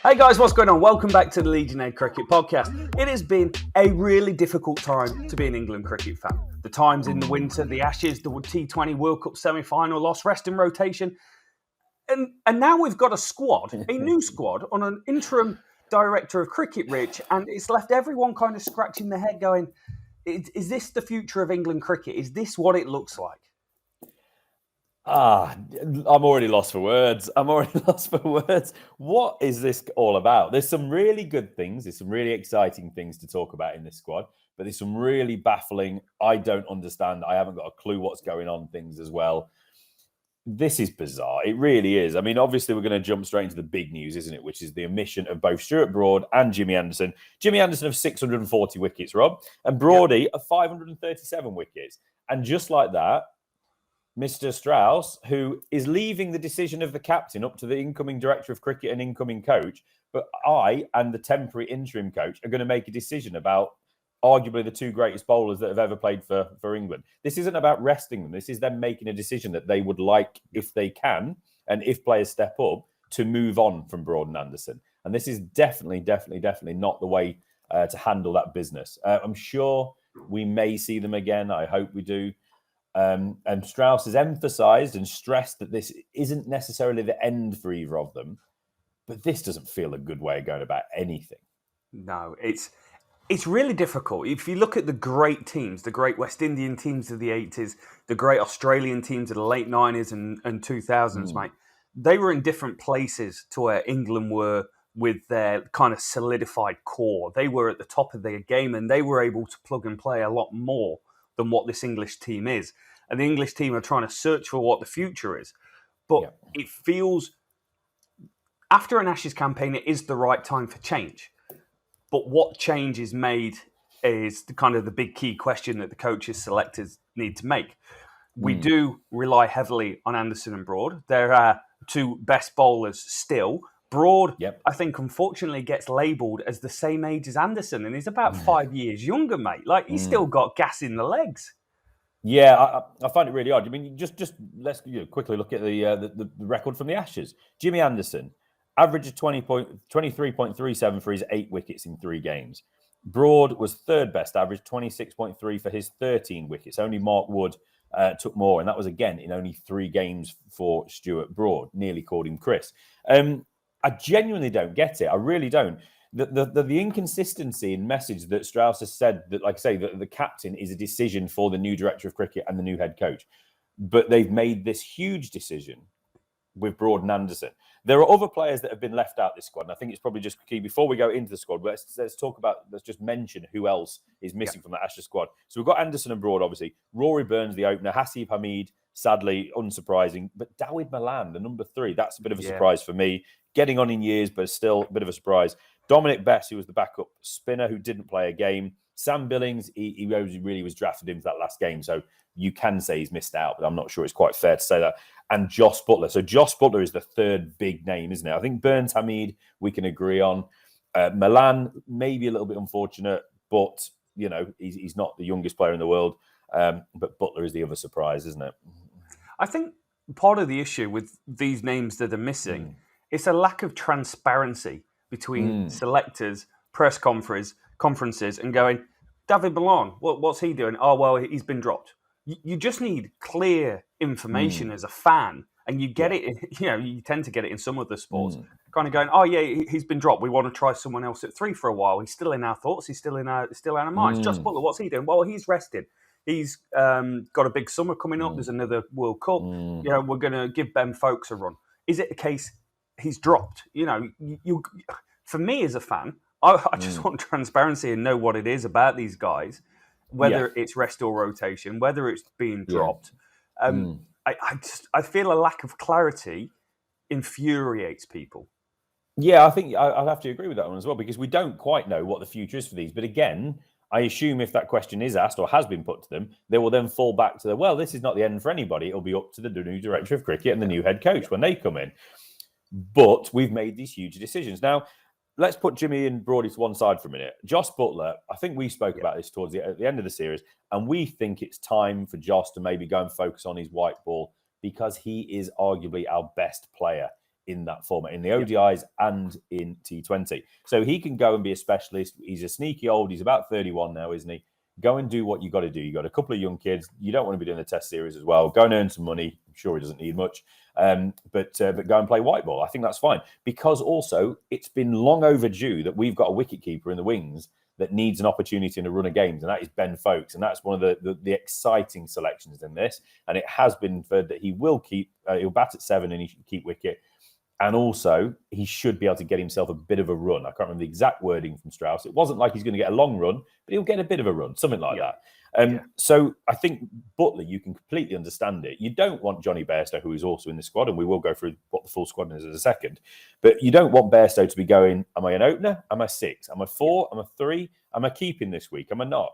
Hey guys, what's going on? Welcome back to the Legionnaire Cricket Podcast. It has been a really difficult time to be an England cricket fan. The times in the winter, the Ashes, the T20 World Cup semi-final loss, rest and rotation. And now we've got a squad, a new squad, on an interim director of cricket, Rich, and it's left everyone kind of scratching their head going, is this the future of England cricket? Is this what it looks like? I'm already lost for words. What is this all about? There's some really good things. There's some really exciting things to talk about in this squad, but there's some really baffling, I don't understand, I haven't got a clue what's going on things as well. This is bizarre. It really is. I mean, obviously, we're going to jump straight into the big news, isn't it? Which is the omission of both Stuart Broad and Jimmy Anderson. Jimmy Anderson of 640 wickets, Rob, and Broady of 537 wickets. And just like that, Mr. Strauss, who is leaving the decision of the captain up to the incoming director of cricket and incoming coach, but I and the temporary interim coach are going to make a decision about arguably the two greatest bowlers that have ever played for England. This isn't about resting them. This is them making a decision that they would like, if they can, and if players step up, to move on from Broad and Anderson. And this is definitely not the way to handle that business. I'm sure we may see them again. I hope we do. And Strauss has emphasised and stressed that this isn't necessarily the end for either of them, but this doesn't feel a good way of going about anything. No, it's really difficult. If you look at the great teams, the great West Indian teams of the 80s, the great Australian teams of the late 90s and 2000s, mate, they were in different places to where England were with their kind of solidified core. They were at the top of their game and they were able to plug and play a lot more than what this English team is. And the English team are trying to search for what the future is. But It feels, after an Ashes campaign, it is the right time for change. But what change is made is the big key question that the coaches, selectors need to make. We do rely heavily on Anderson and Broad. They're our two best bowlers still. Broad, I think, unfortunately gets labelled as the same age as Anderson, and he's about 5 years younger, mate. Like, he's still got gas in the legs. Yeah, I find it really odd. I mean, just let's quickly look at the record from the Ashes. Jimmy Anderson, average of 23.37 for his 8 wickets in 3 games. Broad was third best average, 26.3 for his 13 wickets. Only Mark Wood took more, and that was, again, in only 3 games for Stuart Broad. Nearly called him Chris. I genuinely don't get it. I really don't. The inconsistency in message that Strauss has said that, like I say, that the captain is a decision for the new director of cricket and the new head coach. But they've made this huge decision with Broad and Anderson. There are other players that have been left out this squad, and I think it's probably just key before we go into the squad. Let's just mention who else is missing from the Ashes squad. So we've got Anderson and Broad, obviously. Rory Burns, the opener. Saqib Mahmood, sadly, unsurprising. But Dawid Malan, the number 3, that's a bit of a surprise for me. Getting on in years, but still a bit of a surprise. Dominic Bess, who was the backup spinner, who didn't play a game. Sam Billings, he really was drafted into that last game, so you can say he's missed out, but I'm not sure it's quite fair to say that. And Jos Buttler. So Jos Buttler is the third big name, isn't it? I think Burns Hamid, we can agree on. Malan, maybe a little bit unfortunate, but, he's not the youngest player in the world. But Buttler is the other surprise, isn't it? I think part of the issue with these names that are missing, it's a lack of transparency between selectors, press conferences, and going, Dawid Malan, what's he doing? Oh, well, he's been dropped. You just need clear information as a fan, and you get it. You tend to get it in some other sports. Kind of going, oh yeah, he's been dropped. We want to try someone else at 3 for a while. He's still in our thoughts. He's still in our minds. Just Buttler, what's he doing? Well, he's rested. He's got a big summer coming up. There's another World Cup. We're going to give Ben Foakes a run. Is it the case he's dropped? For me as a fan, I just want transparency and know what it is about these guys, whether it's rest or rotation, whether it's being dropped. I feel a lack of clarity infuriates people. Yeah, I think I'll have to agree with that one as well, because we don't quite know what the future is for these. But again, I assume if that question is asked or has been put to them, they will then fall back to this is not the end for anybody. It'll be up to the new director of cricket and the new head coach when they come in. But we've made these huge decisions. Now, let's put Jimmy and Broady to one side for a minute. Jos Buttler, I think we spoke about this towards at the end of the series, and we think it's time for Jos to maybe go and focus on his white ball, because he is arguably our best player in that format, in the ODIs and in T20. So he can go and be a specialist. He's a sneaky old. He's about 31 now, isn't he? Go and do what you got to do. You got a couple of young kids. You don't want to be doing the test series as well. Go and earn some money. I'm sure he doesn't need much, but go and play white ball. I think that's fine, because also it's been long overdue that we've got a wicket keeper in the wings that needs an opportunity in a run of games, and that is Ben Foakes, and that's one of the exciting selections in this. And it has been inferred that he will he'll bat at 7 and he should keep wicket. And also, he should be able to get himself a bit of a run. I can't remember the exact wording from Strauss. It wasn't like he's going to get a long run, but he'll get a bit of a run, something like that. So I think Butler, you can completely understand it. You don't want Johnny Bairstow, who is also in the squad, and we will go through what the full squad is in a second. But you don't want Bairstow to be going, am I an opener? Am I 6? Am I 4? Am I 3? Am I keeping this week? Am I not?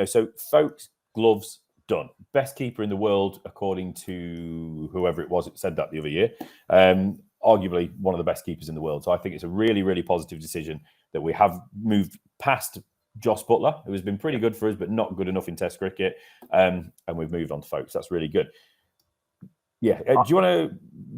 So Foakes, gloves, done. Best keeper in the world, according to whoever it was that said that the other year. Arguably one of the best keepers in the world. So I think it's a really, really positive decision that we have moved past Joss Butler, who has been pretty good for us, but not good enough in Test cricket. And we've moved on to Foakes. That's really good. Yeah. Do you want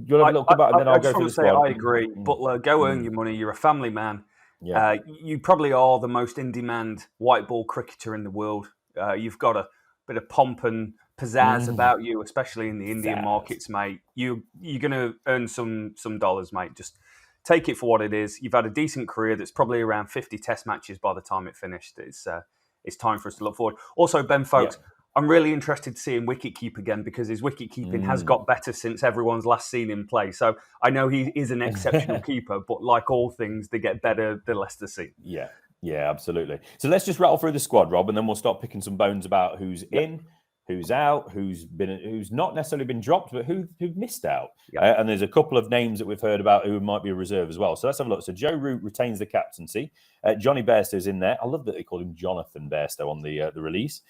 to have a look about it, and then I'll go through the squad? I agree. Butler, go earn your money. You're a family man. Yeah. You probably are the most in-demand white ball cricketer in the world. You've got a bit of pomp and pizzazz about you, especially in the Indian markets, mate. You're going to earn some dollars, mate. Just take it for what it is. You've had a decent career that's probably around 50 test matches by the time it finished. It's time for us to look forward. Also, Ben Foakes, I'm really interested to see him wicket keep again, because his wicket keeping has got better since everyone's last seen him play. So I know he is an exceptional keeper, but like all things, they get better the less they see. Yeah, absolutely. So let's just rattle through the squad, Rob, and then we'll start picking some bones about who's in, who's out, who's not necessarily been dropped, but who missed out. And there's a couple of names that we've heard about who might be a reserve as well. So let's have a look. So Joe Root retains the captaincy. Johnny Bairstow's in there. I love that they called him Jonathan Bairstow on the release.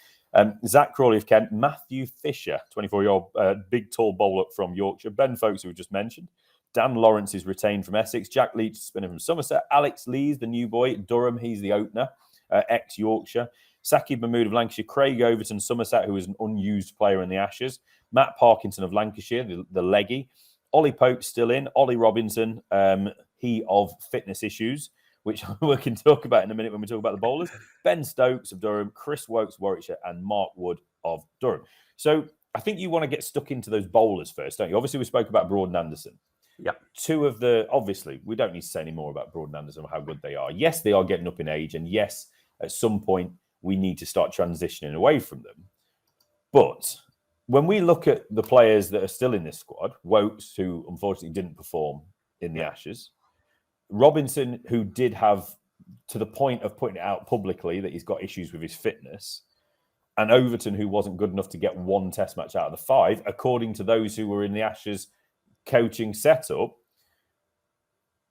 Zach Crawley of Kent, Matthew Fisher, 24-year-old big tall bowler from Yorkshire, Ben Foakes, who we just mentioned. Dan Lawrence is retained from Essex. Jack Leach, spinner from Somerset. Alex Lees, the new boy, Durham, he's the opener, ex-Yorkshire. Saqib Mahmood of Lancashire. Craig Overton, Somerset, who is an unused player in the Ashes. Matt Parkinson of Lancashire, the leggy. Ollie Pope's still in. Ollie Robinson, he of fitness issues, which we can talk about in a minute when we talk about the bowlers. Ben Stokes of Durham. Chris Woakes, Warwickshire, and Mark Wood of Durham. So I think you want to get stuck into those bowlers first, don't you? Obviously, we spoke about Broad and Anderson. Two of the, obviously, we don't need to say any more about Broad and Anderson or how good they are. Yes, they are getting up in age, and yes, at some point, we need to start transitioning away from them. But when we look at the players that are still in this squad, Woakes, who unfortunately didn't perform in the Ashes, Robinson, who did have, to the point of putting it out publicly that he's got issues with his fitness, and Overton, who wasn't good enough to get one test match out of the 5, according to those who were in the Ashes coaching setup.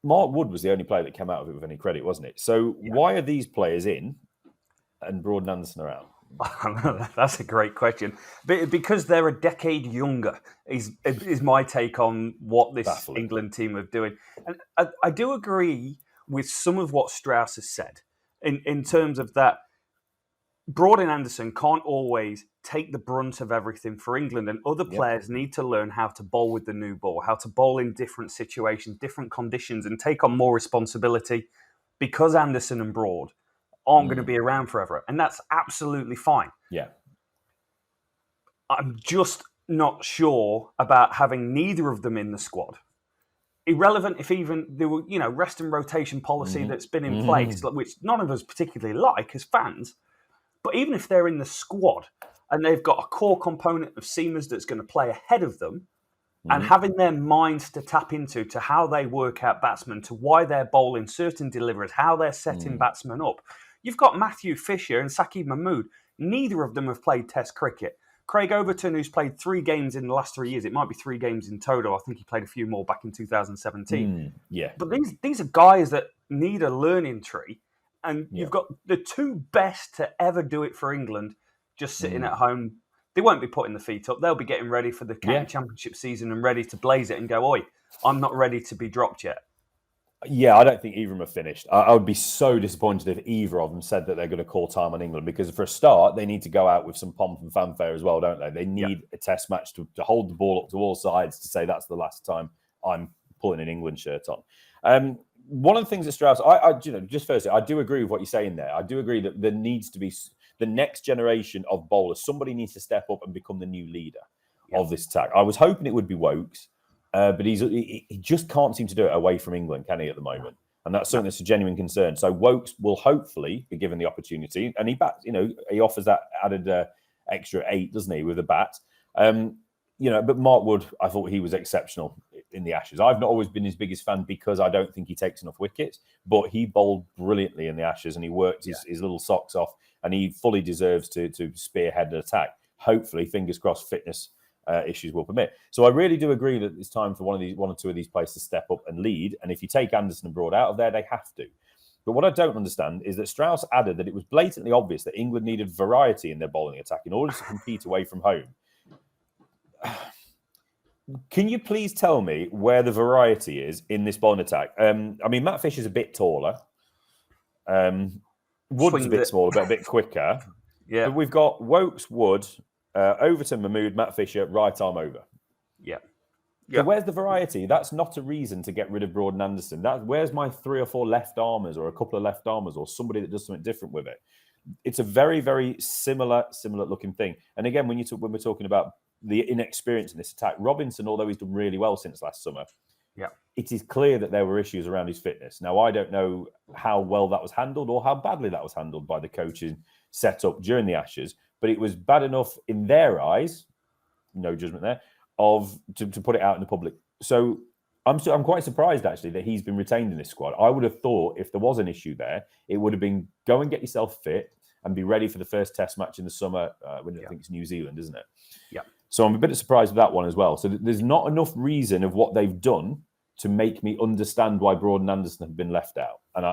Mark Wood was the only player that came out of it with any credit, wasn't it? So why are these players in and Broad and Anderson are out? That's a great question. Because they're a decade younger is my take on what this England team are doing. And I do agree with some of what Strauss has said in terms of that. Broad and Anderson can't always take the brunt of everything for England, and other players need to learn how to bowl with the new ball, how to bowl in different situations, different conditions, and take on more responsibility, because Anderson and Broad aren't going to be around forever. And that's absolutely fine. Yeah. I'm just not sure about having neither of them in the squad. Irrelevant if even there were, rest and rotation policy that's been in place, which none of us particularly like as fans. But even if they're in the squad and they've got a core component of seamers that's going to play ahead of them, and having their minds to tap into to how they work out batsmen, to why they're bowling certain deliveries, how they're setting batsmen up. You've got Matthew Fisher and Saqib Mahmood. Neither of them have played Test cricket. Craig Overton, who's played 3 games in the last 3 years, it might be 3 games in total. I think he played a few more back in 2017. But these are guys that need a learning tree. And you've got the 2 best to ever do it for England just sitting at home. They won't be putting the feet up. They'll be getting ready for the county championship season and ready to blaze it and go, oi, I'm not ready to be dropped yet. Yeah, I don't think either of them are finished. I would be so disappointed if either of them said that they're going to call time on England, because for a start, they need to go out with some pomp and fanfare as well, don't they? They need a test match to hold the ball up to all sides to say that's the last time I'm pulling an England shirt on. One of the things that Strauss, just firstly, I do agree with what you're saying there. I do agree that there needs to be the next generation of bowlers. Somebody needs to step up and become the new leader of this attack. I was hoping it would be Woakes, but he just can't seem to do it away from England, can he, at the moment? And that's something that's a genuine concern. So Woakes will hopefully be given the opportunity, and he bats. He offers that added extra 8, doesn't he, with the bat? But Mark Wood, I thought he was exceptional in the Ashes. I've not always been his biggest fan because I don't think he takes enough wickets, but he bowled brilliantly in the Ashes and he worked his little socks off, and he fully deserves to spearhead an attack. Hopefully, fingers crossed, fitness issues will permit. So I really do agree that it's time for one or two of these players to step up and lead. And if you take Anderson and Broad out of there, they have to. But what I don't understand is that Strauss added that it was blatantly obvious that England needed variety in their bowling attack in order to compete away from home. Can you please tell me where the variety is in this bowling attack? Matt Fisher's a bit taller. Wood's a bit smaller, but a bit quicker. Yeah. But we've got Woakes, Wood, Overton, Mahmood, Matt Fisher, right arm over. Yeah. So where's the variety? That's not a reason to get rid of Broad and Anderson. Where's my 3 or 4 left armers or a couple of left armers or somebody that does something different with it? It's a very, very similar looking thing. And again, when we're talking about the inexperience in this attack, Robinson, although he's done really well since last summer, it is clear that there were issues around his fitness. Now, I don't know how well that was handled or how badly that was handled by the coaching setup during the Ashes, but it was bad enough in their eyes, no judgment there, to put it out in the public. So I'm quite surprised, actually, that he's been retained in this squad. I would have thought if there was an issue there, it would have been go and get yourself fit and be ready for the first test match in the summer when I think it's New Zealand, isn't it? Yeah. So I'm a bit surprised with that one as well. So there's not enough reason of what they've done to make me understand why Broad and Anderson have been left out. And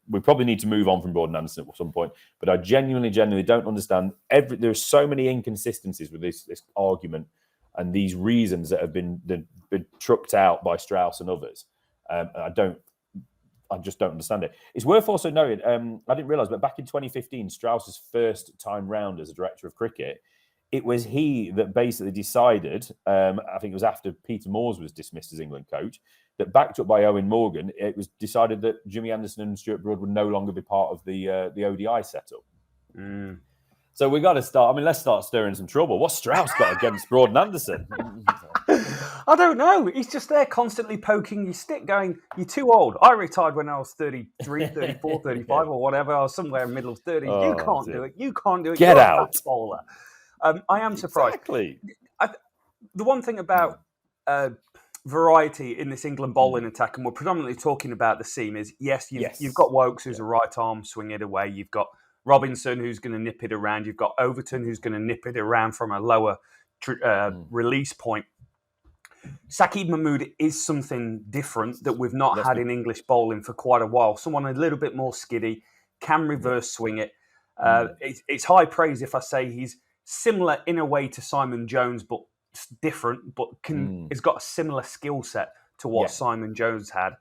we probably need to move on from Broad and Anderson at some point. But I genuinely don't understand. There's so many inconsistencies with this argument and these reasons that have been trucked out by Strauss and others. I just don't understand it. It's worth also noting, I didn't realise, but back in 2015, Strauss's first time round as a director of cricket, it was he that basically decided, I think it was after Peter Moores was dismissed as England coach, that backed up by Owen Morgan, it was decided that Jimmy Anderson and Stuart Broad would no longer be part of the ODI setup. Mm. So we got to start. Let's start stirring some trouble. What's Strauss got against Broad and Anderson? I don't know. He's just there constantly poking your stick going, you're too old. I retired when I was 33, 34, 35 or whatever. I was somewhere in the middle of 30. You can't do it. You can't do it. Get You're out. a bowler. I am surprised. Exactly. The one thing about variety in this England bowling attack, and we're predominantly talking about the seam, is you've got Woakes, who's a right arm swing it away. You've got Robinson, who's going to nip it around. You've got Overton, who's going to nip it around from a lower release point. Saqib Mahmood is something different that we've not had in English bowling for quite a while. Someone a little bit more skiddy, can reverse swing it. It's high praise if I say he's similar in a way to Simon Jones, but different, but has got a similar skill set to what Simon Jones had.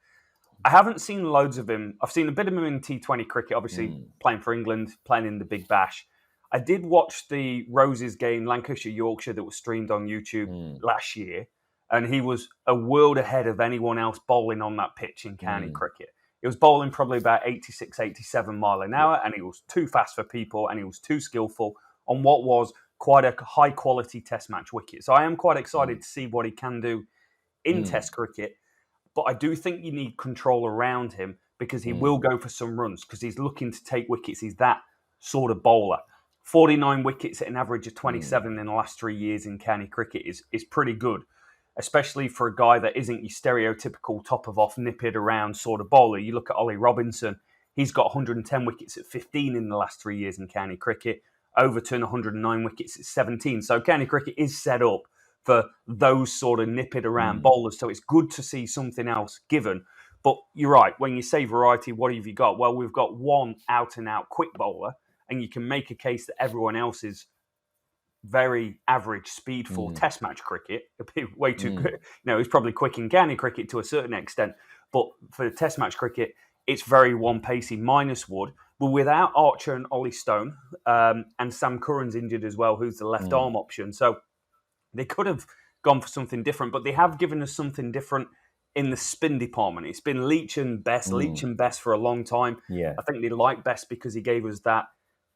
I haven't seen loads of him. I've seen a bit of him in T20 cricket, obviously playing for England, playing in the Big Bash. I did watch the Roses game, Lancashire, Yorkshire, that was streamed on YouTube last year, and he was a world ahead of anyone else bowling on that pitch in county cricket. He was bowling probably about 86, 87 mile an hour, and he was too fast for people, and he was too skillful on what was quite a high-quality Test match wicket. So I am quite excited to see what he can do in Test cricket, but I do think you need control around him because he will go for some runs because he's looking to take wickets. He's that sort of bowler. 49 wickets at an average of 27 in the last 3 years in county cricket is pretty good, especially for a guy that isn't your stereotypical top-of-off, nip-it-around sort of bowler. You look at Ollie Robinson, he's got 110 wickets at 15 in the last 3 years in county cricket. Overton, 109 wickets at 17. So county cricket is set up for those sort of nip-it-around bowlers. So it's good to see something else given. But you're right, when you say variety, what have you got? Well, we've got one out-and-out quick bowler, and you can make a case that everyone else is very average speed for Test match cricket. It'd be way too good. He's probably quick in county cricket to a certain extent. But for Test match cricket, it's very one-pacey minus Wood. But without Archer and Ollie Stone, and Sam Curran's injured as well, who's the left arm option. So they could have gone for something different, but they have given us something different in the spin department. It's been Leach and Best for a long time. Yeah. I think they like Best because he gave us that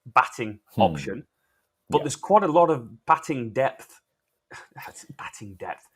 batting option. But there's quite a lot of batting depth. Batting depth.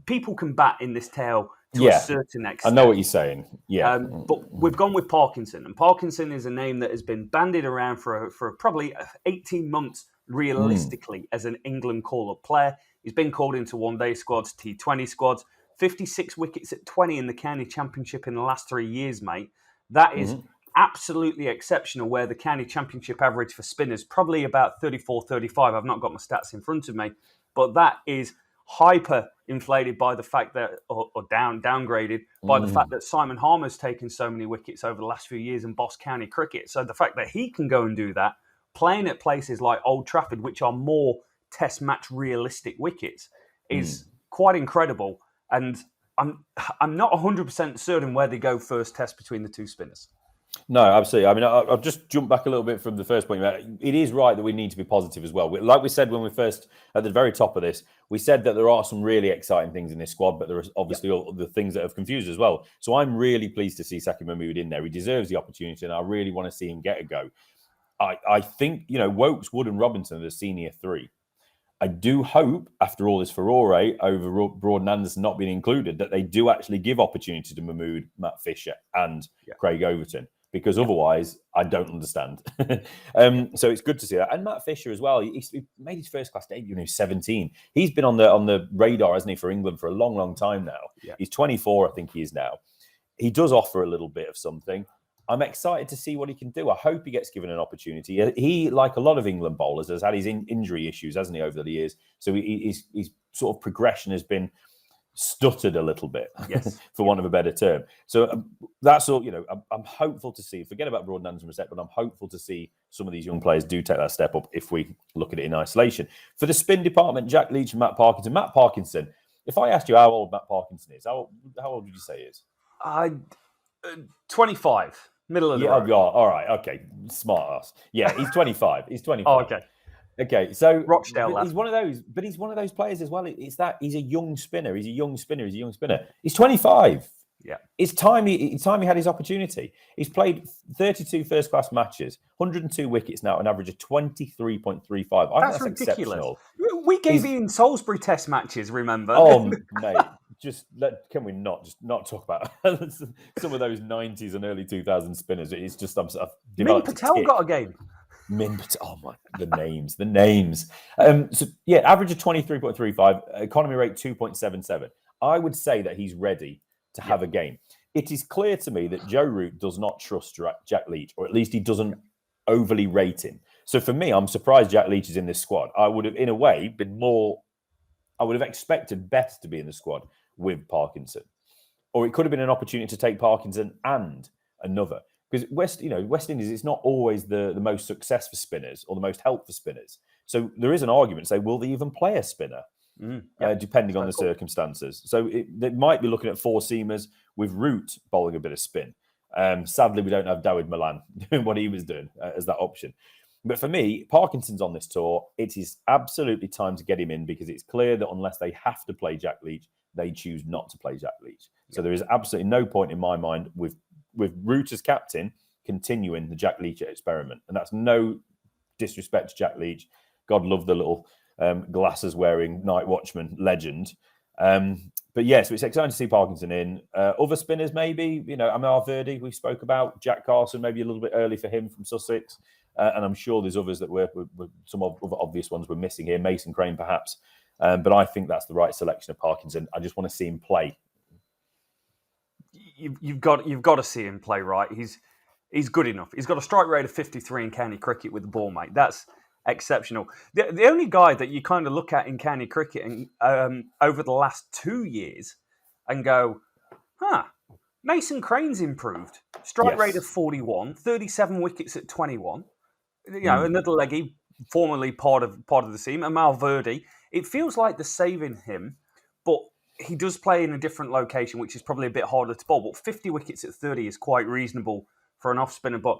People can bat in this tail to a certain extent. I know what you're saying. Yeah. But we've gone with Parkinson. And Parkinson is a name that has been bandied around for probably 18 months realistically as an England call-up player. He's been called into one-day squads, T20 squads. 56 wickets at 20 in the county championship in the last 3 years, mate. That is absolutely exceptional, where the county championship average for spinners probably about 34, 35. I've not got my stats in front of me, but that is hyper inflated by the fact that, or downgraded by the fact that Simon Harmer's taken so many wickets over the last few years in Boss County cricket. So the fact that he can go and do that, playing at places like Old Trafford, which are more test match realistic wickets, is quite incredible. And I'm not 100% certain where they go first test between the two spinners. No, absolutely. I mean, I'll just jump back a little bit from the first point. It is right that we need to be positive as well. Like we said when we first, at the very top of this, we said that there are some really exciting things in this squad, but there are obviously all the things that have confused as well. So I'm really pleased to see Saqib Mahmood in there. He deserves the opportunity, and I really want to see him get a go. I think, Woakes, Wood and Robinson are the senior three. I do hope, after all this furore over Broad and Anderson not being included, that they do actually give opportunity to Mahmood, Matt Fisher and Craig Overton, because otherwise I don't understand. So it's good to see that. And Matt Fisher as well, he made his first class debut, 17. He's been on the radar, hasn't he, for England for a long, long time now. Yeah. He's 24, I think he is now. He does offer a little bit of something. I'm excited to see what he can do. I hope he gets given an opportunity. He, like a lot of England bowlers, has had his injury issues, hasn't he, over the years? So his sort of progression has been stuttered a little bit, for want of a better term. So that's all, I'm hopeful to see. Forget about Broad and Anderson, but I'm hopeful to see some of these young players do take that step up if we look at it in isolation. For the spin department, Jack Leach and Matt Parkinson. Matt Parkinson, if I asked you how old Matt Parkinson is, how old would you say he is? 25. Middle of the road. All right. Okay. Smart ass. Yeah, he's 25. He's 25. Oh, okay. Okay. So Rochdale. He's one of those players as well. It's that he's a young spinner. He's 25. Yeah. It's time he had his opportunity. He's played 32 first-class matches, 102 wickets now, an average of 23.35. That's ridiculous. Exceptional. We gave Ian Salisbury test matches, remember? Oh, mate. Can we not talk about some of those 90s and early 2000s spinners? It's just I've Min Patel got a game. Min Patel, oh my, the names. So yeah, average of 23.35, economy rate 2.77. I would say that he's ready to have a game. It is clear to me that Joe Root does not trust Jack Leach, or at least he doesn't overly rate him. So for me, I'm surprised Jack Leach is in this squad. I would have, in a way, I would have expected Best to be in the squad with Parkinson, or it could have been an opportunity to take Parkinson and another, because West Indies, it's not always the most success for spinners or the most help for spinners. So there is an argument to say, will they even play a spinner, depending on the circumstances? So they might be looking at four seamers with Root bowling a bit of spin. Sadly, we don't have Dawid Malan doing what he was doing as that option. But for me, Parkinson's on this tour. It is absolutely time to get him in, because it's clear that unless they have to play Jack Leach, they choose not to play Jack Leach. So there is absolutely no point in my mind with Root as captain continuing the Jack Leach experiment. And that's no disrespect to Jack Leach. God love the little glasses-wearing night watchman legend. But yeah, so it's exciting to see Parkinson in. Other spinners, maybe, Amar Verdi, we spoke about. Jack Carson, maybe a little bit early for him from Sussex. And I'm sure there's others that were some other obvious ones we're missing here. Mason Crane, perhaps. But I think that's the right selection of Parkinson. I just want to see him play. You've got to see him play, right? He's good enough. He's got a strike rate of 53 in county cricket with the ball, mate. That's exceptional. The only guy that you kind of look at in county cricket over the last 2 years and go, Mason Crane's improved. Strike rate of 41, 37 wickets at 21. Another leggy, formerly part of the team, Amal Verdi. It feels like they're saving him, but he does play in a different location, which is probably a bit harder to bowl. But 50 wickets at 30 is quite reasonable for an off-spinner. But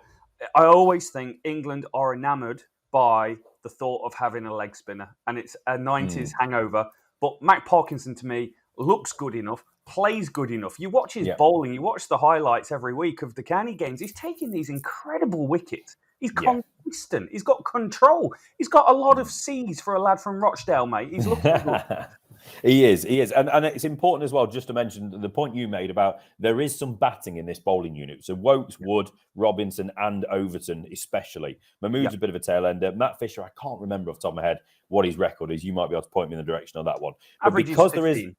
I always think England are enamoured by the thought of having a leg spinner, and it's a 90s hangover. But Matt Parkinson, to me, looks good enough, plays good enough. You watch his bowling, you watch the highlights every week of the county games. He's taking these incredible wickets. He's consistent. He's got control. He's got a lot of C's for a lad from Rochdale, mate. He's looking good. He is. And it's important as well, just to mention the point you made about there is some batting in this bowling unit. So Woakes, Wood, Robinson and Overton especially. Mahmood's a bit of a tail ender. Matt Fisher, I can't remember off the top of my head what his record is. You might be able to point me in the direction of that one. But Average because is 15,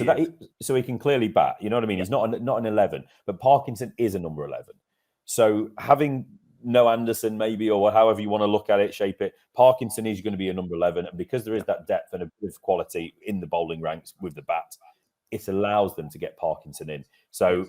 there is... so he can clearly bat. You know what I mean? He's not an 11. But Parkinson is a number 11. So having... no Anderson, maybe, or however you want to look at it, shape it. Parkinson is going to be a number 11. And because there is that depth and a bit of quality in the bowling ranks with the bat, it allows them to get Parkinson in. So,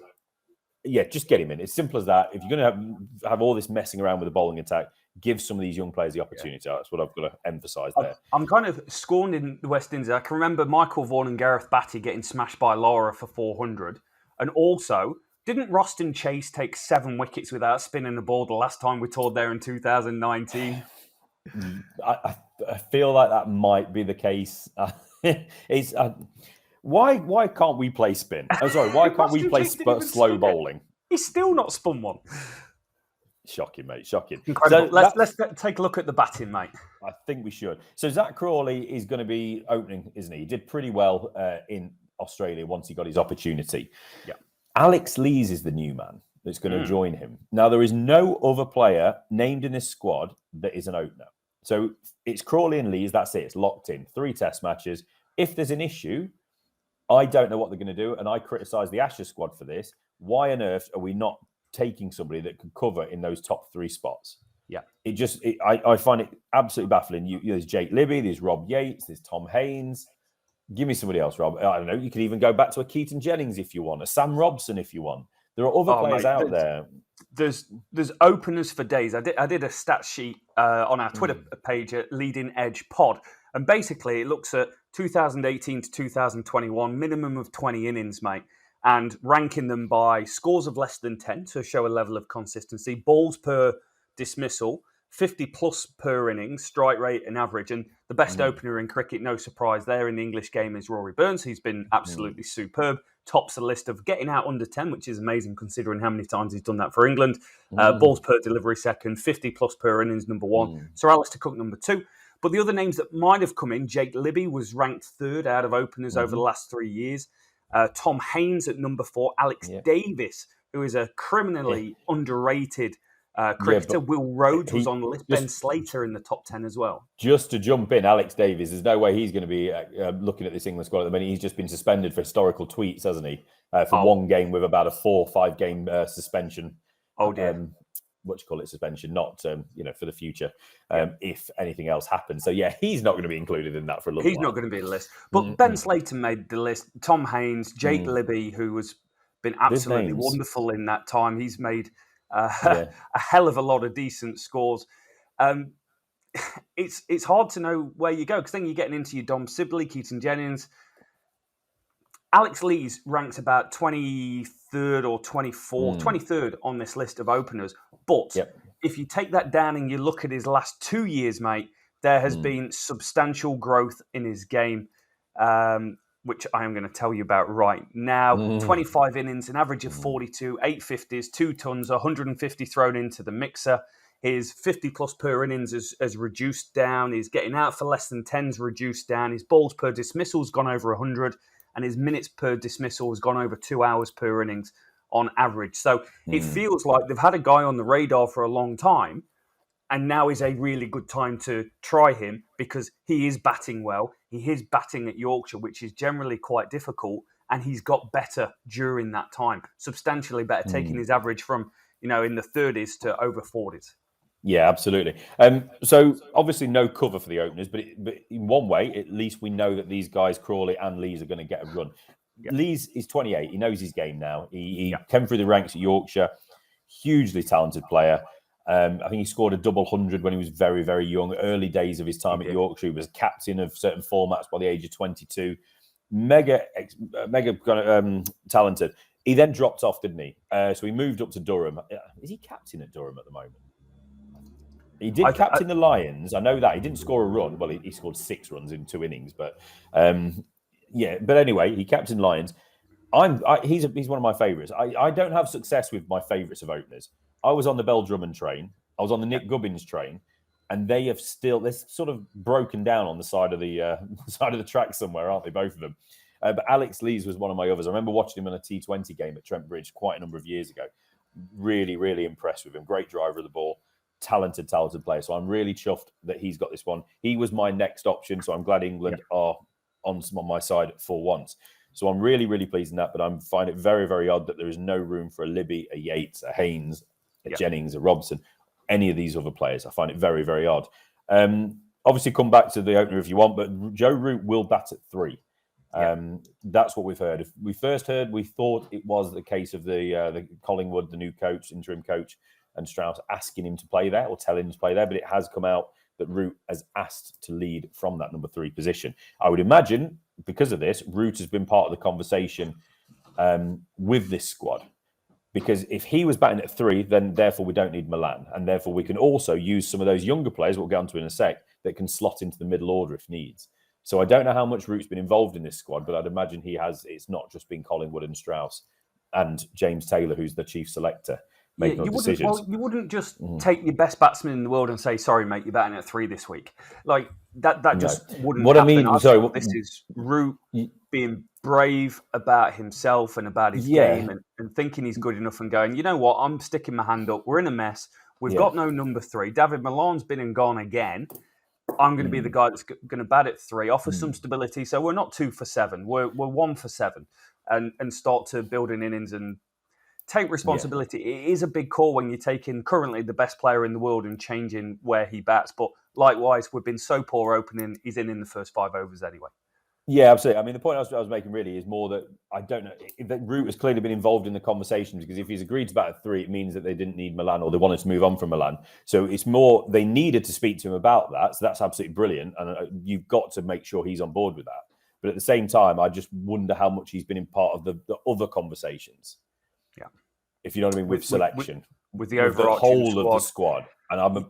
just get him in. It's simple as that. If you're going to have all this messing around with the bowling attack, give some of these young players the opportunity. That's what I've got to emphasise there. I'm kind of scorned in the West Indies. I can remember Michael Vaughan and Gareth Batty getting smashed by Laura for 400. And also... didn't Roston Chase take 7 wickets without spinning the ball the last time we toured there in 2019? I feel like that might be the case. Why can't we play spin? I'm sorry, why can't we play slow bowling? He's still not spun one. Shocking, mate. Shocking. Incredible. So let's take a look at the batting, mate. I think we should. So Zach Crawley is going to be opening, isn't he? He did pretty well in Australia once he got his opportunity. Yeah. Alex Lees is the new man that's going to join him. Now, there is no other player named in this squad that is an opener. So it's Crawley and Lees. That's it. It's locked in. 3 test matches. If there's an issue, I don't know what they're going to do. And I criticise the Ashes squad for this. Why on earth are we not taking somebody that could cover in those top 3 spots? Yeah. I find it absolutely baffling. There's Jake Libby, there's Rob Yates, there's Tom Haynes. Give me somebody else, Rob. I don't know. You could even go back to a Keaton Jennings if you want, a Sam Robson if you want. There are other players out there. There's openers for days. I did a stat sheet on our Twitter page at Leading Edge Pod, and basically it looks at 2018 to 2021, minimum of 20 innings, mate, and ranking them by scores of less than 10 to show a level of consistency, balls per dismissal, 50 plus per innings, strike rate and average. And the best opener in cricket, no surprise there in the English game, is Rory Burns. He's been absolutely superb. Tops the list of getting out under 10, which is amazing considering how many times he's done that for England. Balls per delivery second, 50 plus per innings, number 1. Sir Alistair Cook, number 2. But the other names that might have come in, Jake Libby was ranked 3rd out of openers over the last 3 years. Tom Haynes at number 4. Alex Davis, who is a criminally underrated cricketer. Will Rhodes was on the list. Ben Slater in the top 10 as well. Just to jump in, Alex Davies, there's no way he's going to be looking at this England squad at the minute. He's just been suspended for historical tweets, hasn't he? For one game with about a 4 or 5 game suspension. Oh, dear. What do you call it? Suspension, not, for the future, if anything else happens. So, he's not going to be included in that for a little while. He's not going to be in the list. But Ben Slater made the list. Tom Haynes, Jake Libby, who has been absolutely wonderful in that time. He's made... a hell of a lot of decent scores. It's hard to know where you go because then you're getting into your Dom Sibley, Keaton Jennings. Alex Lees ranks about 23rd or 24th, 23rd on this list of openers. But if you take that down and you look at his last 2 years, mate, there has been substantial growth in his game. Which I am going to tell you about right now. 25 innings, an average of 42, 8 50s, 2 tons, 150 thrown into the mixer. His 50 plus per innings has reduced down. His getting out for less than 10's reduced down. His balls per dismissal has gone over 100, and his minutes per dismissal has gone over 2 hours per innings on average. So it feels like they've had a guy on the radar for a long time, and now is a really good time to try him because he is batting well. He is batting at Yorkshire, which is generally quite difficult, and he's got better during that time, substantially better, taking his average from, in the 30s to over 40s. Yeah, absolutely. So obviously no cover for the openers, but in one way, at least we know that these guys, Crawley and Lees, are going to get a run. Yeah. Lees is 28. He knows his game now. He came through the ranks at Yorkshire. Hugely talented player. I think he scored a double 100 when he was very, very young. Early days of his time at Yorkshire, he was captain of certain formats by the age of 22. Mega talented. He then dropped off, didn't he? So he moved up to Durham. Is he captain at Durham at the moment? He did captain the Lions. I know that. He didn't score a run. Well, he scored 6 runs in 2 innings, but Yeah, but anyway, he captained Lions. He's one of my favourites. I don't have success with my favourites of openers. I was on the Bell Drummond train. I was on the Nick Gubbins train, and they're sort of broken down on the side of the side of the track somewhere, aren't they? Both of them. But Alex Lees was one of my others. I remember watching him on a T20 game at Trent Bridge quite a number of years ago. Really, really impressed with him. Great driver of the ball. Talented player. So I'm really chuffed that he's got this one. He was my next option. So I'm glad England are on my side for once. So I'm really, really pleased in that. But I find it very, very odd that there is no room for a Libby, a Yates, a Haynes, a Jennings, a Robson, any of these other players. I find it very, very odd. Obviously, come back to the opener if you want, but Joe Root will bat at 3. That's what we've heard. If we first heard, we thought it was the case of the Collingwood, the new coach, interim coach, and Strauss asking him to play there or telling him to play there. But it has come out that Root has asked to lead from that number 3 position. I would imagine because of this, Root has been part of the conversation with this squad. Because if he was batting at 3, then therefore we don't need Milan. And therefore we can also use some of those younger players, we'll get onto in a sec, that can slot into the middle order if needs. So I don't know how much Root's been involved in this squad, but I'd imagine he has. It's not just been Collingwood and Strauss and James Taylor, who's the chief selector, making decisions. You wouldn't just take your best batsman in the world and say, sorry, mate, you're batting at 3 this week. Like, that just wouldn't what happen. This is Root being brave about himself and about his game and thinking he's good enough and going, you know what, I'm sticking my hand up. We're in a mess. We've got no number 3. David Milan's been and gone again. I'm going to be the guy that's going to bat at 3, offer some stability. So we're not 2 for 7. We're 1 for 7 and start to build an innings and take responsibility. It is a big call when you're taking currently the best player in the world and changing where he bats. But likewise, we've been so poor opening. He's in the first 5 overs anyway. Yeah, absolutely. I mean, the point I was making really is more that I don't know that Root has clearly been involved in the conversations because if he's agreed to bat at 3, it means that they didn't need Milan or they wanted to move on from Milan. So it's more they needed to speak to him about that. So that's absolutely brilliant, and you've got to make sure he's on board with that. But at the same time, I just wonder how much he's been in part of the other conversations. Yeah, if you know what I mean, with selection, with the overarching whole squad. of the squad, and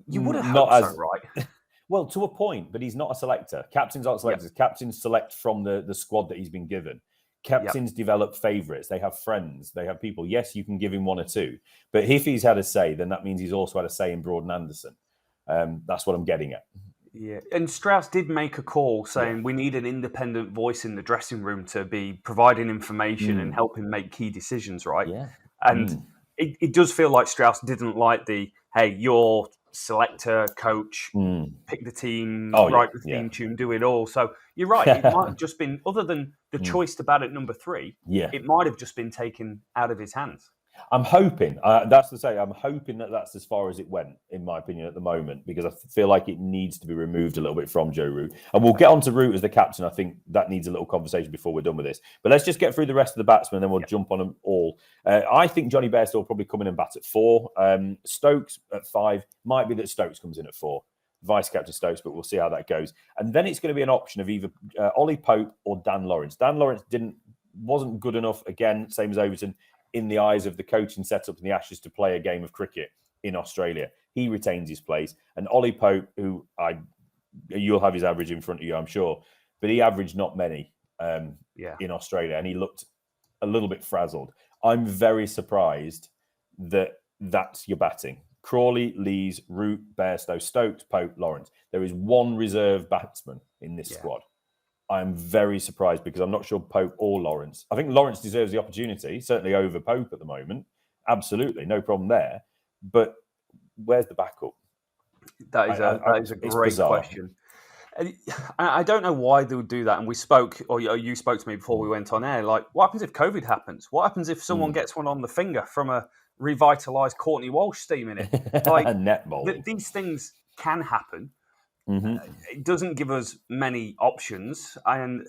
you would have hoped so, right? Well, to a point, but he's not a selector. Captains aren't selectors. Captains select from the squad that he's been given. Captains develop favourites. They have friends. They have people. Yes, you can give him 1 or 2. But if he's had a say, then that means he's also had a say in Broad and Anderson. That's what I'm getting at. Yeah, and Strauss did make a call saying we need an independent voice in the dressing room to be providing information and helping make key decisions, right? Yeah. And it does feel like Strauss didn't like the, hey, you're selector, coach, pick the team, write the theme tune, do it all. So you're right. It might have just been, other than the choice to bat at number 3, it might have just been taken out of his hands. I'm hoping, that's to say, I'm hoping that that's as far as it went, in my opinion, at the moment, because I feel like it needs to be removed a little bit from Joe Root. And we'll get on to Root as the captain. I think that needs a little conversation before we're done with this. But let's just get through the rest of the batsmen, and then we'll jump on them all. I think Johnny Bairstow will probably come in and bat at 4. Stokes at 5. Might be that Stokes comes in at 4. Vice-captain Stokes, but we'll see how that goes. And then it's going to be an option of either Ollie Pope or Dan Lawrence. Dan Lawrence wasn't good enough, again, same as Overton, in the eyes of the coaching setup in the Ashes to play a game of cricket in Australia. He retains his place. And Ollie Pope, who you'll have his average in front of you, I'm sure, but he averaged not many in Australia, and he looked a little bit frazzled. I'm very surprised that that's your batting. Crawley, Lees, Root, Bairstow, Stokes, Pope, Lawrence. There is 1 reserve batsman in this squad. I'm very surprised because I'm not sure Pope or Lawrence. I think Lawrence deserves the opportunity, certainly over Pope at the moment. Absolutely, no problem there. But where's the backup? That is a great question. I don't know why they would do that. And we spoke, or you spoke to me before we went on air, like, what happens if COVID happens? What happens if someone gets one on the finger from a revitalised Courtney Walsh steaming it? Like, netball. These things can happen. It doesn't give us many options, and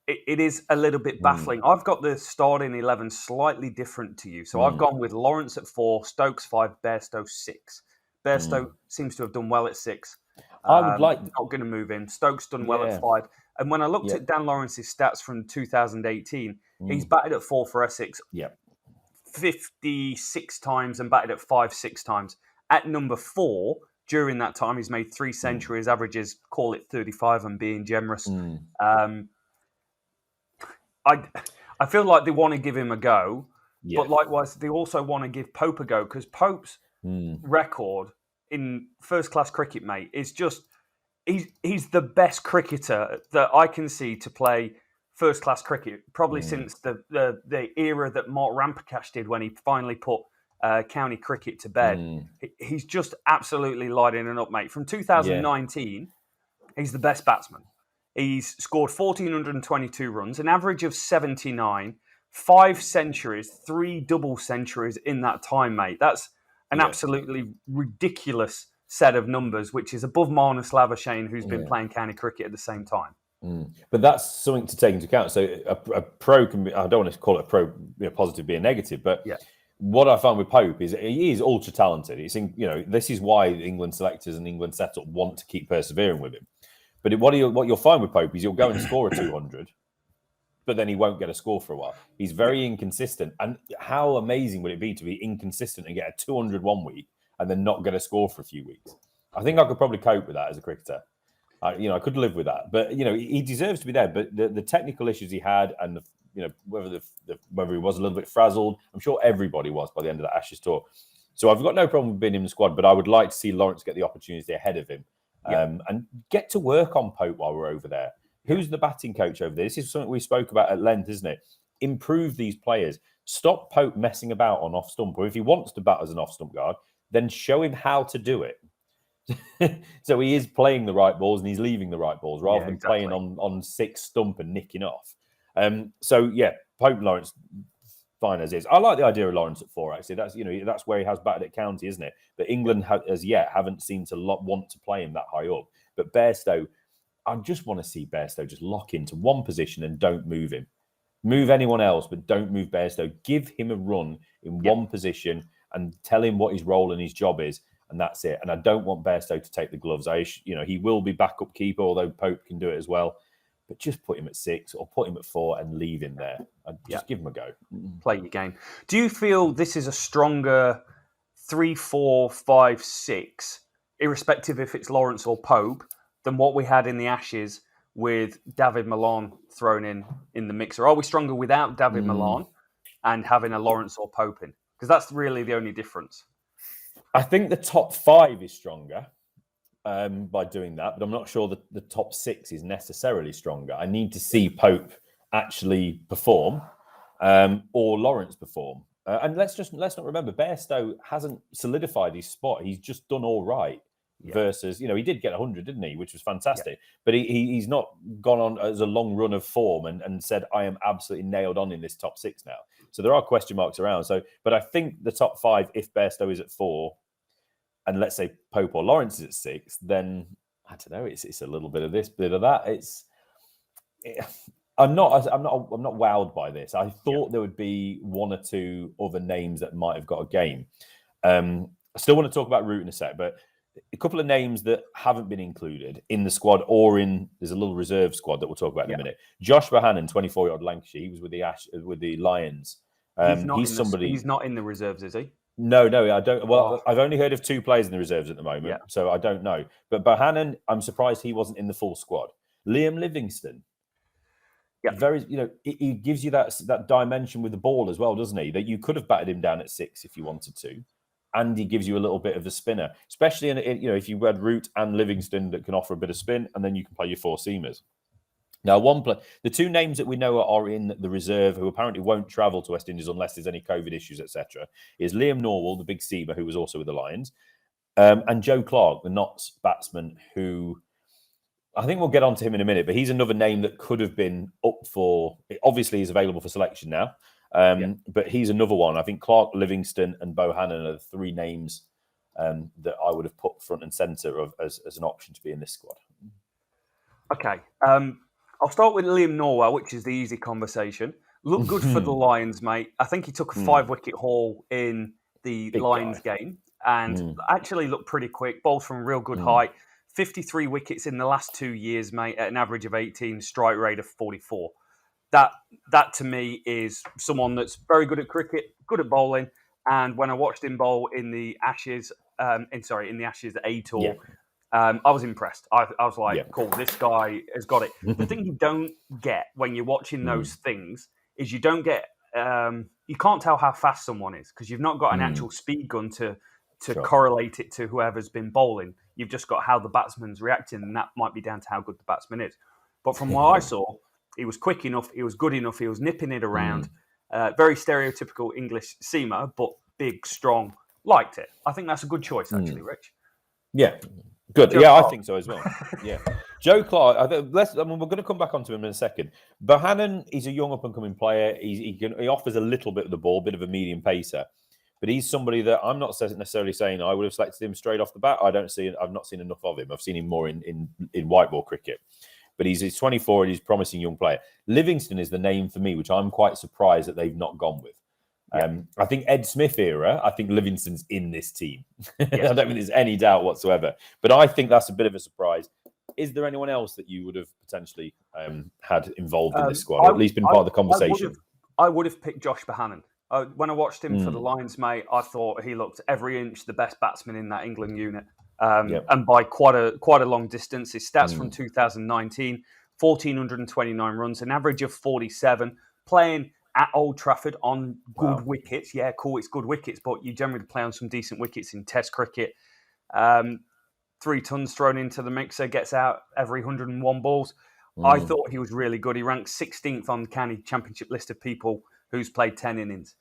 it is a little bit baffling. I've got the starting 11 slightly different to you. So I've gone with Lawrence at 4, Stokes 5, Bairstow 6. Bairstow seems to have done well at 6. I would like... Not going to move in. Stokes done well at 5. And when I looked at Dan Lawrence's stats from 2018, he's batted at 4 for Essex 56 times and batted at 5 6 times. At number 4... During that time, he's made 3 centuries, averages, call it 35 and being generous. I feel like they want to give him a go, Yeah. but likewise they also want to give Pope a go, because Pope's record in first-class cricket, mate, is just he's the best cricketer that I can see to play first-class cricket, probably since the era that Mark Ramprakash did when he finally put county cricket to bed. He's just absolutely lighting it up, mate. From 2019, he's the best batsman. He's scored 1,422 runs, an average of 79, 5 centuries, 3 double centuries in that time, mate. That's an absolutely ridiculous set of numbers, which is above Marnus Labuschagne, who's been playing county cricket at the same time. But that's something to take into account. So a pro can be, I don't want to call it a pro, positive being negative, but what I found with Pope is he is ultra talented. It's this is why England selectors and England setup want to keep persevering with him. But what you'll find with Pope is he'll go and score a 200, but then he won't get a score for a while. He's very inconsistent. And how amazing would it be to be inconsistent and get a 200 one week and then not get a score for a few weeks? I think I could probably cope with that as a cricketer. I could live with that. But, he deserves to be there. But the technical issues he had and, whether he was a little bit frazzled, I'm sure everybody was by the end of the Ashes tour. So I've got no problem with being in the squad, but I would like to see Lawrence get the opportunity ahead of him. And get to work on Pope while we're over there. Who's the batting coach over there? This is something we spoke about at length, isn't it? Improve these players. Stop Pope messing about on off stump. Or if he wants to bat as an off stump guard, then show him how to do it. So he is playing the right balls and he's leaving the right balls rather than playing on 6 stump and nicking off. Pope and Lawrence, fine as is. I like the idea of Lawrence at 4. Actually, that's where he has batted at county, isn't it? But England as yet haven't seemed to want to play him that high up. But Bairstow, I just want to see Bairstow just lock into one position and don't move him. Move anyone else, but don't move Bairstow. Give him a run in one position and tell him what his role and his job is, and that's it. And I don't want Bairstow to take the gloves. He will be backup keeper, although Pope can do it as well. But just put him at 6 or put him at 4 and leave him there. Just give him a go. Play your game. Do you feel this is a stronger 3, 4, 5, 6, irrespective if it's Lawrence or Pope, than what we had in the Ashes with David Malan thrown in the mixer? Are we stronger without David Malan and having a Lawrence or Pope in? Because that's really the only difference. I think the top 5 is stronger by doing that, but I'm not sure that the top 6 is necessarily stronger. I need to see Pope actually perform or Lawrence perform. And let's not remember, Bairstow hasn't solidified his spot. He's just done all right. Versus, he did get 100, didn't he? Which was fantastic. But he's not gone on as a long run of form and said, I am absolutely nailed on in this top 6 now. So there are question marks around. But I think the top 5, if Bairstow is at 4, and let's say Pope or Lawrence is at 6, then I don't know. It's a little bit of this, bit of that. I'm not wowed by this. I thought there would be 1 or 2 other names that might have got a game. I still want to talk about Root in a sec, but a couple of names that haven't been included in the squad or there's a little reserve squad that we'll talk about in a minute. Josh Bohannon, 24-year-old Lancashire. He was with the Lions. He's not in the reserves, is he? No, I don't. Well, I've only heard of 2 players in the reserves at the moment, so I don't know. But Bohannon, I'm surprised he wasn't in the full squad. Liam Livingston. Very, he gives you that dimension with the ball as well, doesn't he? That you could have batted him down at 6 if you wanted to. And he gives you a little bit of a spinner, especially if you had Root and Livingston that can offer a bit of spin, and then you can play your 4 seamers. Now, the 2 names that we know are in the reserve, who apparently won't travel to West Indies unless there's any COVID issues, etc., is Liam Norwell, the big seamer, who was also with the Lions, and Joe Clark, the Notts batsman, who I think we'll get onto him in a minute, but he's another name that could have been up for. Obviously, he's available for selection now. But he's another one. I think Clark, Livingston, and Bohannon are the 3 names that I would have put front and centre as an option to be in this squad. Okay. I'll start with Liam Norwell, which is the easy conversation. Looked good for the Lions, mate. I think he took a 5-wicket haul in the Lions game and actually looked pretty quick. Bowled from real good height. 53 wickets in the last 2 years, mate, at an average of 18, strike rate of 44. That to me is someone that's very good at cricket, good at bowling. And when I watched him bowl in the Ashes, in the Ashes A Tour, I was impressed. I was like, cool, this guy has got it. The thing you don't get when you're watching those things is you don't get, you can't tell how fast someone is because you've not got an actual speed gun to correlate it to whoever's been bowling. You've just got how the batsman's reacting, and that might be down to how good the batsman is. But from what I saw, he was quick enough, he was good enough, he was nipping it around. Very stereotypical English seamer, but big, strong. Liked it. I think that's a good choice, actually, Rich. Yeah. Good. Joe yeah, Clark. I think so as well. Yeah. Joe Clark, we're going to come back onto him in a second. Bohannon, he's a young up-and-coming player. He offers a little bit of the ball, a bit of a medium pacer. But he's somebody that I'm not necessarily saying I would have selected him straight off the bat. I've not seen enough of him. I've seen him more in white ball cricket. But he's 24 and he's a promising young player. Livingston is the name for me, which I'm quite surprised that they've not gone with. I think Ed Smith era, I think Livingston's in this team. I don't think there's any doubt whatsoever. But I think that's a bit of a surprise. Is there anyone else that you would have potentially had involved in this squad, or at least been part of the conversation? I would have picked Josh Bohannon. When I watched him for the Lions, mate, I thought he looked every inch the best batsman in that England unit. And by quite a long distance. His stats from 2019, 1,429 runs, an average of 47, playing at Old Trafford on good wickets. Yeah, cool, it's good wickets, but you generally play on some decent wickets in Test cricket. 3 tons thrown into the mixer, gets out every 101 balls. I thought he was really good. He ranked 16th on the county championship list of people who's played 10 innings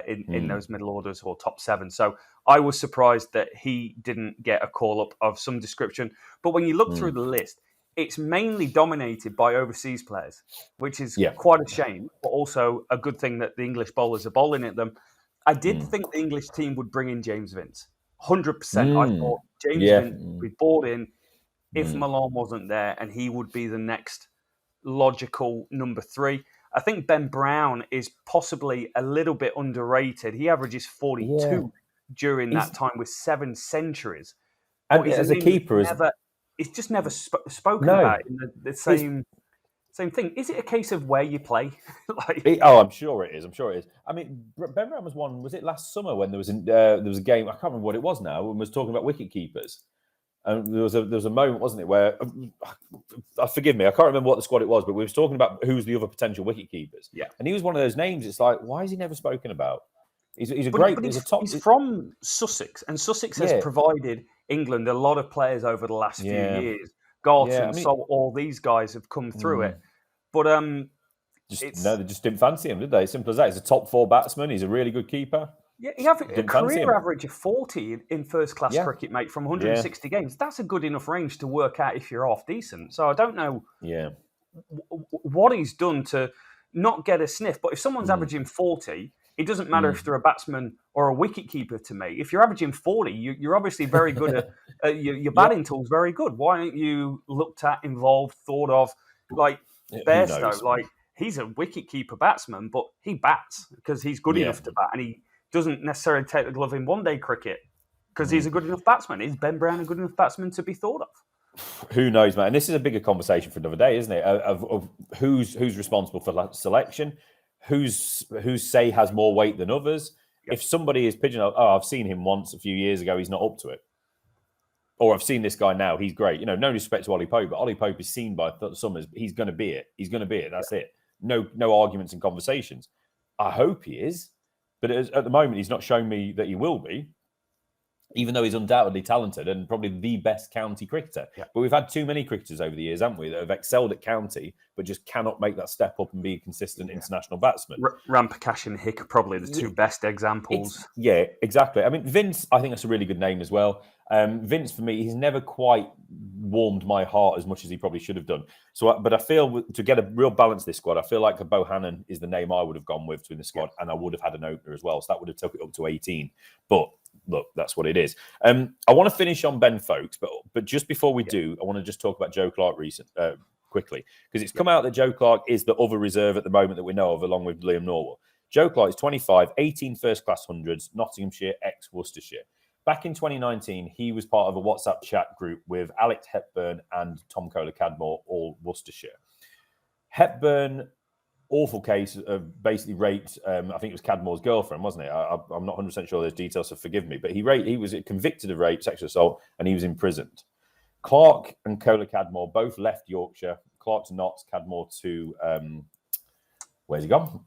in those middle orders or top 7. So I was surprised that he didn't get a call-up of some description. But when you look through the list, it's mainly dominated by overseas players, which is quite a shame, but also a good thing that the English bowlers are bowling at them. I did think the English team would bring in James Vince. 100%. I thought James Vince would be brought in if Malone wasn't there, and he would be the next logical number 3. I think Ben Brown is possibly a little bit underrated. He averages 42 during that time with 7 centuries. And as a keeper, it's just never spoken about in the same thing. Is it a case of where you play? I'm sure it is. I mean, Ben Brown was one. Was it last summer when there was a game? I can't remember what it was now. When was talking about wicket keepers. And there was a moment, wasn't it, where forgive me, I can't remember what the squad it was, but we were talking about who's the other potential wicket keepers. Yeah, and he was one of those names. It's like, why is he never spoken about? He's He's from Sussex, and Sussex has provided England a lot of players over the last few years. Garton, all these guys have come through it, but they just didn't fancy him, did they? Simple as that. He's a top 4 batsman. He's a really good keeper. Yeah, he has a career average of 40 in first-class cricket, mate, from 160 games. That's a good enough range to work out if you're half decent. So I don't know what he's done to not get a sniff. But if someone's averaging 40, it doesn't matter if they're a batsman or a wicket-keeper to me. If you're averaging 40, you're obviously very good at your batting tool's very good. Why aren't you looked at, involved, thought of? Like Bairstow, he's a wicket-keeper batsman, but he bats because he's good enough to bat, and he doesn't necessarily take the glove in one-day cricket because he's a good enough batsman. Is Ben Brown a good enough batsman to be thought of? Who knows, man? And this is a bigger conversation for another day, isn't it? Of who's responsible for selection, whose say has more weight than others. Yep. If somebody is pigeonholed, I've seen him once a few years ago, he's not up to it. Or I've seen this guy now, he's great. No disrespect to Ollie Pope, but Ollie Pope is seen by some as he's going to be it. He's going to be it. That's it. No arguments and conversations. I hope he is. But at the moment, he's not shown me that he will be, even though he's undoubtedly talented and probably the best county cricketer. Yeah. But we've had too many cricketers over the years, haven't we, that have excelled at county, but just cannot make that step up and be a consistent international batsman. Rampakash and Hick are probably the 2 best examples. Exactly. I mean, Vince, I think that's a really good name as well. Vince, for me, he's never quite warmed my heart as much as he probably should have done. But I feel to get a real balance this squad, I feel like a Bohannon is the name I would have gone with in the squad, and I would have had an opener as well. So that would have took it up to 18. But look, that's what it is. I want to finish on Ben Foakes, but just before we do, I want to just talk about Joe Clark quickly, because it's come out that Joe Clark is the other reserve at the moment that we know of, along with Liam Norwell. Joe Clark is 25, 18 first-class hundreds, Nottinghamshire, ex-Worcestershire. Back in 2019, he was part of a WhatsApp chat group with Alex Hepburn and Tom Kohler-Cadmore, all Worcestershire. Hepburn, awful case, basically raped, I think it was Cadmore's girlfriend, wasn't it? I'm not 100% sure there's details, so forgive me. But he was convicted of rape, sexual assault, and he was imprisoned. Clark and Cola Cadmore both left Yorkshire. Clark's not, Cadmore to where's he gone?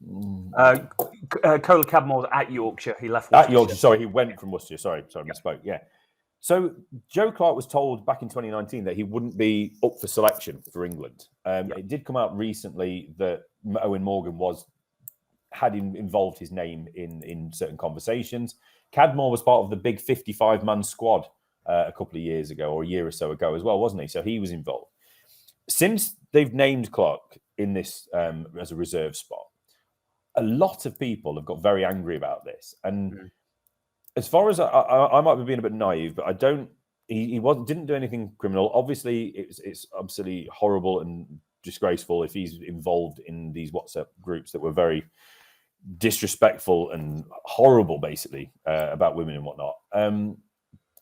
Cola Cadmore's at Yorkshire. He left At Yorkshire. Sorry, he went from Worcestershire. Sorry, misspoke. Yeah. So Joe Clark was told back in 2019 that he wouldn't be up for selection for England. It did come out recently that Owen Morgan had involved his name in certain conversations. Cadmore was part of the big 55-man squad a couple of years ago, or a year or so ago as well, wasn't he? So he was involved. Since they've named Clark in this as a reserve spot, a lot of people have got very angry about this. And as far as I might be being a bit naive, but I don't. He didn't do anything criminal. Obviously, it's absolutely horrible and disgraceful if he's involved in these WhatsApp groups that were very disrespectful and horrible, basically, about women and whatnot.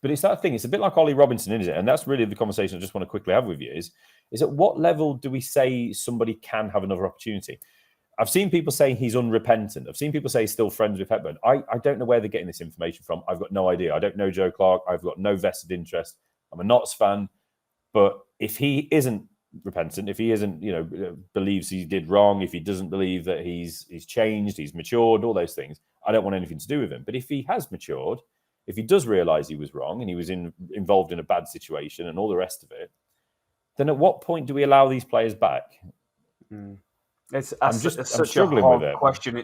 But it's that thing. It's a bit like Ollie Robinson, isn't it? And that's really the conversation I just want to quickly have with you. Is at what level do we say somebody can have another opportunity? I've seen people say he's unrepentant. I've seen people say he's still friends with Hepburn. I don't know where they're getting this information from. I've got no idea. I don't know Joe Clark. I've got no vested interest. I'm a Notts fan. But if he isn't repentant, if he isn't, believes he did wrong, if he doesn't believe that he's changed, he's matured, all those things, I don't want anything to do with him. But if he has matured, if he does realise he was wrong and he was involved in a bad situation and all the rest of it, then at what point do we allow these players back? It's I'm such struggling a hard with it. question.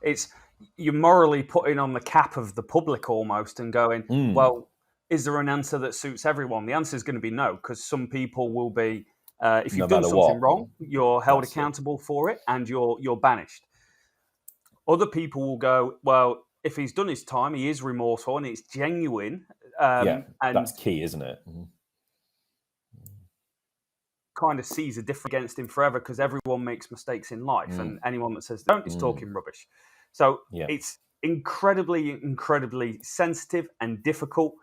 It's you're morally putting on the cap of the public almost and going, well, is there an answer that suits everyone? The answer is going to be no, because some people will be, if you've done something wrong, you're held accountable for it and you're banished. Other people will go, well, if he's done his time, he is remorseful and it's genuine. And that's key, isn't it? Kind of sees a difference against him forever because everyone makes mistakes in life, and anyone that says don't is talking rubbish. So it's incredibly, incredibly sensitive and difficult.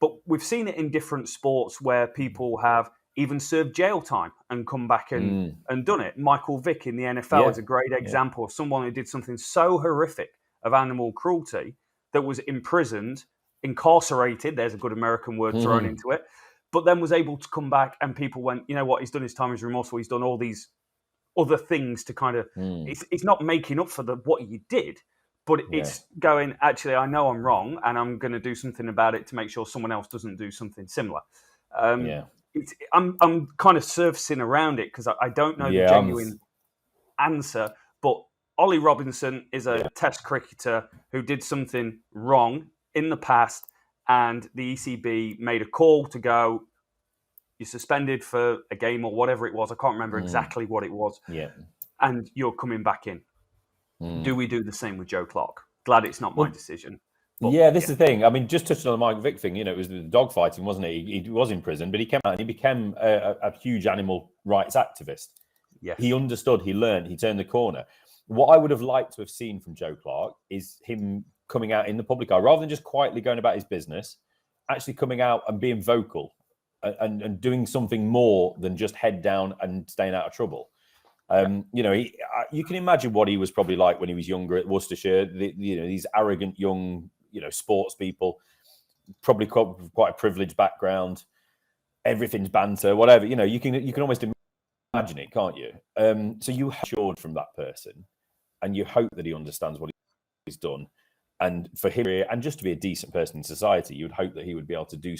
But we've seen it in different sports where people have even served jail time and come back and done it. Michael Vick in the NFL is a great example of someone who did something so horrific of animal cruelty that was imprisoned, incarcerated. There's a good American word thrown into it. But then was able to come back and people went, you know what, he's done his time, he's remorseful, he's done all these other things to kind of, it's not making up for what you did, but it's going, actually, I know I'm wrong and I'm going to do something about it to make sure someone else doesn't do something similar. I'm kind of surfacing around it because I don't know the genuine answer, but Ollie Robinson is a test cricketer who did something wrong in the past. And the ECB made a call to go, you're suspended for a game or whatever it was. I can't remember exactly what it was. And you're coming back in. Do we do the same with Joe Clark? Glad it's not my decision. But, this is the thing. I mean, just touching on the Mike Vick thing, it was the dog fighting, wasn't it? He was in prison, but he came out and he became a huge animal rights activist. Yes. He understood, he learned, he turned the corner. What I would have liked to have seen from Joe Clark is him coming out in the public eye, rather than just quietly going about his business, actually coming out and being vocal and doing something more than just head down and staying out of trouble. You can imagine what he was probably like when he was younger at Worcestershire. These arrogant young, sports people, probably quite a privileged background. Everything's banter, whatever. You can almost imagine it, can't you? So you assured from that person, and you hope that he understands what he's done. And for him, and just to be a decent person in society, you would hope that he would be able to do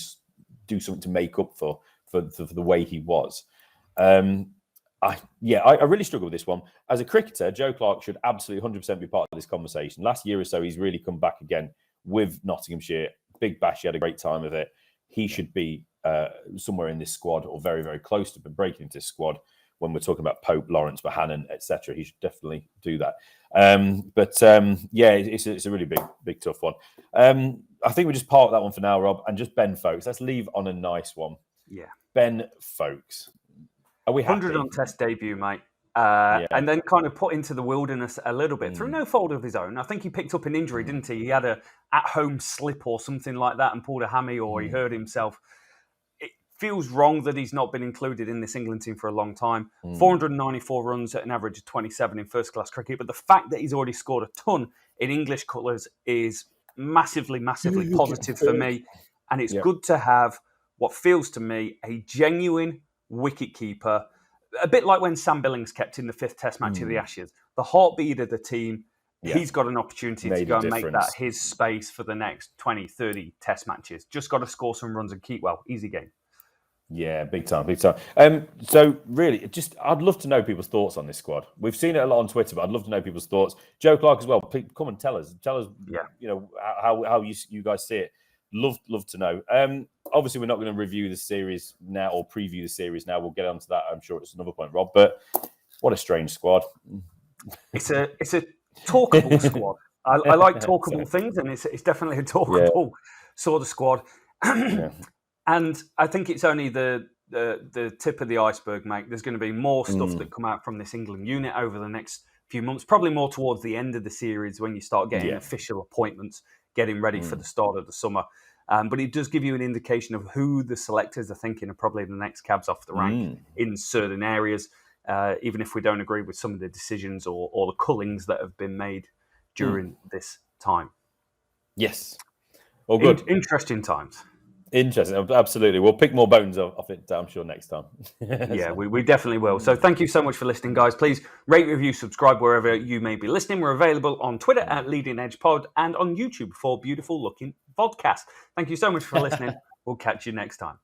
something to make up for the way he was. I really struggle with this one. As a cricketer, Joe Clark should absolutely 100% be part of this conversation. Last year or so, he's really come back again with Nottinghamshire. Big Bash, he had a great time of it. He should be somewhere in this squad or very, very close to breaking into this squad. When we're talking about Pope, Lawrence, Bohannon, etc., he should definitely do that. It's a really big, tough one. I think we just park that one for now, Rob, and just Ben Foakes. Let's leave on a nice one. Yeah. Ben Foakes. Are we happy? 100 on Test debut, mate. And then kind of put into the wilderness a little bit through no fault of his own. I think he picked up an injury, didn't he? He had a at-home slip or something like that and pulled a hammy, or he hurt himself. It feels wrong that he's not been included in this England team for a long time. 494 runs at an average of 27 in first-class cricket. But the fact that he's already scored a ton in English colours is massively, massively positive for me. And it's good to have what feels to me a genuine wicketkeeper, a bit like when Sam Billings kept in the 5th Test match of the Ashes. The heartbeat of the team. Yeah. He's got an opportunity to go and make that his space for the next 20, 30 Test matches. Just got to score some runs and keep well. Easy game. Yeah, big time, big time. So really, I'd love to know people's thoughts on this squad. We've seen it a lot on Twitter, but I'd love to know people's thoughts. Joe Clark as well. Come and tell us. Yeah. How you guys see it. Love to know. Obviously, we're not going to review the series now or preview the series now. We'll get onto that. I'm sure it's another point, Rob. But what a strange squad. It's a talkable squad. I like talkable things, and it's definitely a talkable sort of squad. And I think it's only the tip of the iceberg, mate. There's going to be more stuff that come out from this England unit over the next few months, probably more towards the end of the series when you start getting official appointments, getting ready for the start of the summer. But it does give you an indication of who the selectors are thinking are probably the next cabs off the rank in certain areas, even if we don't agree with some of the decisions or the cullings that have been made during this time. Yes. All good. Interesting times. Interesting, absolutely. We'll pick more bones off it, I'm sure, next time. Yeah, we definitely will. So thank you so much for listening, guys. Please rate, review, subscribe wherever you may be listening. We're available on Twitter at Leading Edge Pod and on YouTube for beautiful looking podcast. Thank you so much for listening. We'll catch you next time.